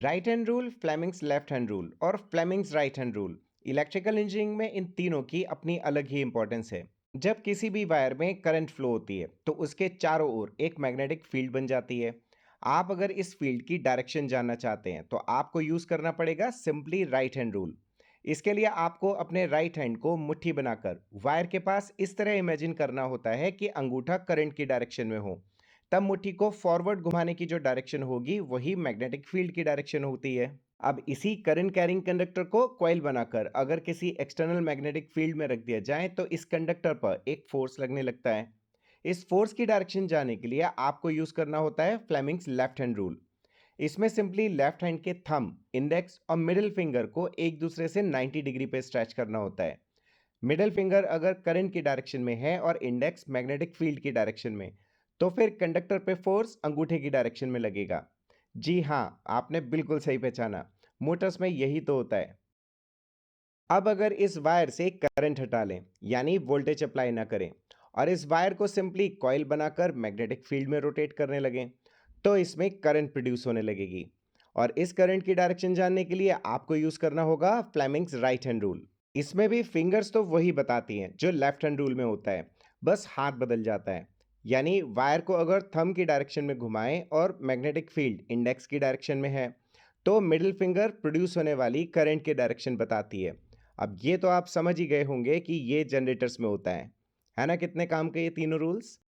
Right hand rule, Fleming's left hand rule और Fleming's right hand rule. Electrical engineering में इन तीनों की अपनी अलग ही इंपॉर्टेंस है। जब किसी भी वायर में करंट फ्लो होती है तो उसके चारों ओर एक मैग्नेटिक फील्ड बन जाती है। आप अगर इस फील्ड की डायरेक्शन जानना चाहते हैं तो आपको यूज करना पड़ेगा सिंपली राइट हैंड रूल। इसके लिए आपको अपने राइट हैंड को मुट्ठी बनाकर वायर के पास इस तरह इमेजिन करना होता है कि अंगूठा करंट की डायरेक्शन में हो। तब मुट्ठी को फॉरवर्ड घुमाने की जो डायरेक्शन होगी वही मैग्नेटिक फील्ड की डायरेक्शन होती है। अब इसी करंट कैरिंग कंडक्टर को कॉइल बनाकर अगर किसी एक्सटर्नल मैग्नेटिक फील्ड में रख दिया जाए तो इस कंडक्टर पर एक फोर्स लगने लगता है। इस फोर्स की डायरेक्शन जानने के लिए आपको यूज करना होता है फ्लेमिंग्स लेफ्ट हैंड रूल। इसमें सिंपली लेफ्ट हैंड के थंब, इंडेक्स और मिडिल फिंगर को एक दूसरे से 90 डिग्री पे स्ट्रेच करना होता है। मिडिल फिंगर अगर करंट की डायरेक्शन में है और इंडेक्स मैग्नेटिक फील्ड की डायरेक्शन में, तो फिर कंडक्टर पे फोर्स अंगूठे की डायरेक्शन में लगेगा। जी हाँ, आपने बिल्कुल सही पहचाना। मोटर्स में यही तो होता है। अब अगर इस वायर से करंट हटा लें, यानी वोल्टेज अप्लाई ना करें, और इस वायर को सिंपली कॉइल बनाकर मैग्नेटिक फील्ड में रोटेट करने लगें, तो इसमें करंट प्रोड्यूस होने लगेगी। और इस करंट की डायरेक्शन जानने के लिए आपको यूज करना होगा फ्लेमिंग्स राइट हैंड रूल। इसमें भी फिंगर्स तो वही बताती हैं जो लेफ्ट हैंड रूल में होता है, बस हाथ बदल जाता है। यानी वायर को अगर थंब की डायरेक्शन में घुमाएं और मैग्नेटिक फील्ड इंडेक्स की डायरेक्शन में है, तो मिडिल फिंगर प्रोड्यूस होने वाली करंट की डायरेक्शन बताती है। अब ये तो आप समझ ही गए होंगे कि ये जनरेटर्स में होता है ना? कितने काम के ये तीनों रूल्स।